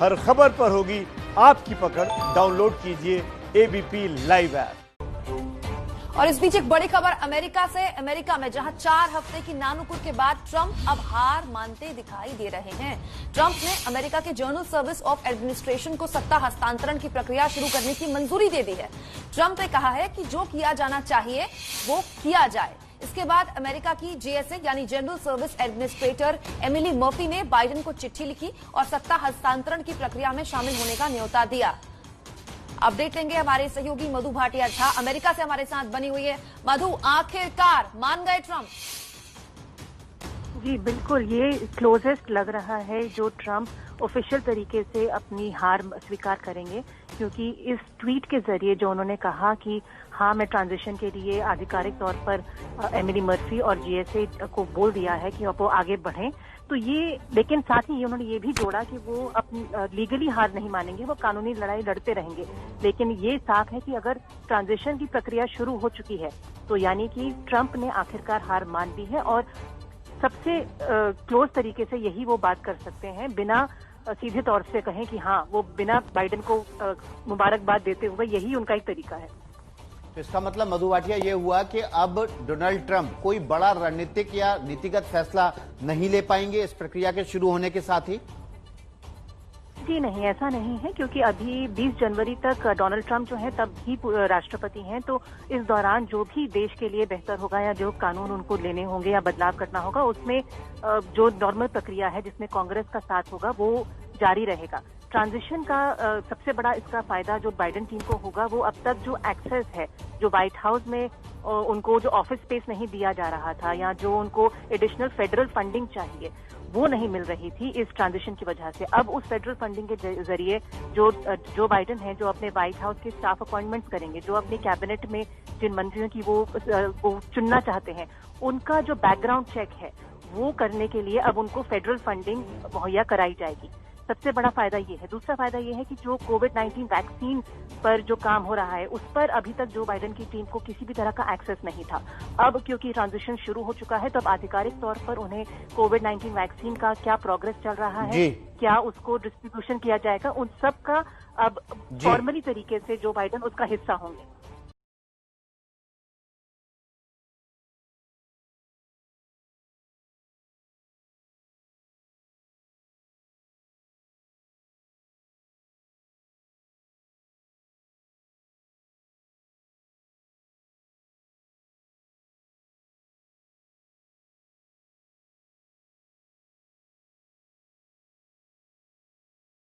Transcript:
हर खबर पर होगी आपकी पकड़। डाउनलोड कीजिए एबीपी लाइव ऐप। और इस बीच एक बड़ी खबर अमेरिका से। अमेरिका में जहां 4 हफ्ते की नानुकुर के बाद ट्रंप अब हार मानते दिखाई दे रहे हैं। ट्रंप ने अमेरिका के जनरल सर्विस ऑफ एडमिनिस्ट्रेशन को सत्ता हस्तांतरण की प्रक्रिया शुरू करने की मंजूरी दे दी है। ट्रंप ने कहा है कि जो किया जाना चाहिए वो किया जाए। इसके बाद अमेरिका की जीएसए यानी general service administrator Emily Murphy ने बाइडेन को चिट्ठी लिखी और सत्ता हस्तांतरण की प्रक्रिया में शामिल होने का न्योता दिया। अपडेट लेंगे हमारे सहयोगी मधु भाटिया झा अमेरिका से हमारे साथ बनी हुई है। मधु, आखिरकार मान गए ट्रंप? जी बिल्कुल, ये क्लोजेस्ट लग रहा है जो ट्रंप ऑफिशियल तरीके से अपनी हार स्वीकार करेंगे, क्योंकि इस ट्वीट के जरिए जो उन्होंने कहा कि हाँ मैं ट्रांजिशन के लिए आधिकारिक तौर पर एमिली मर्फी और जीएसए को बोल दिया है कि वो आगे बढ़ें, तो ये, लेकिन साथ ही उन्होंने ये भी जोड़ा कि वो अपनी लीगली हार नहीं मानेंगे, वो कानूनी लड़ाई लड़ते रहेंगे। लेकिन ये साफ है कि अगर ट्रांजिशन की प्रक्रिया शुरू हो चुकी है तो यानी कि ट्रंप ने आखिरकार हार मान ली है और सबसे क्लोज तरीके से यही वो बात कर सकते हैं, बिना सीधे तौर से कहें कि हाँ वो बिना बाइडेन को मुबारकबाद देते हुए, यही उनका एक तरीका है। तो इसका मतलब मधु भाटिया ये हुआ कि अब डोनाल्ड ट्रंप कोई बड़ा रणनीतिक या नीतिगत फैसला नहीं ले पाएंगे इस प्रक्रिया के शुरू होने के साथ ही? जी नहीं, ऐसा नहीं है, क्योंकि अभी 20 जनवरी तक डोनाल्ड ट्रंप जो है तब ही राष्ट्रपति हैं, तो इस दौरान जो भी देश के लिए बेहतर होगा या जो कानून उनको लेने होंगे या बदलाव करना होगा, उसमें जो नॉर्मल प्रक्रिया है जिसमें कांग्रेस का साथ होगा वो जारी रहेगा। ट्रांजिशन का सबसे बड़ा इसका फायदा जो बाइडेन टीम को होगा, वो अब तक जो एक्सेस है, जो व्हाइट हाउस में उनको जो ऑफिस स्पेस नहीं दिया जा रहा था या जो उनको एडिशनल फेडरल फंडिंग चाहिए वो नहीं मिल रही थी इस ट्रांजिशन की वजह से। अब उस फेडरल फंडिंग के जरिए जो बाइडेन है, जो अपने व्हाइट हाउस के स्टाफ अपॉइंटमेंट्स करेंगे, जो अपने कैबिनेट में जिन मंत्रियों की वो चुनना चाहते हैं, उनका जो बैकग्राउंड चेक है वो करने के लिए अब उनको फेडरल फंडिंग मुहैया कराई जाएगी। सबसे बड़ा फायदा ये है। दूसरा फायदा ये है कि जो कोविड-19 वैक्सीन पर जो काम हो रहा है उस पर अभी तक जो बाइडेन की टीम को किसी भी तरह का एक्सेस नहीं था। अब क्योंकि ट्रांजिशन शुरू हो चुका है तो अब आधिकारिक तौर पर उन्हें कोविड-19 वैक्सीन का क्या प्रोग्रेस चल रहा है, क्या उसको डिस्ट्रीब्यूशन किया जाएगा, उन सब का अब फॉर्मली तरीके से जो बाइडेन उसका हिस्सा होंगे।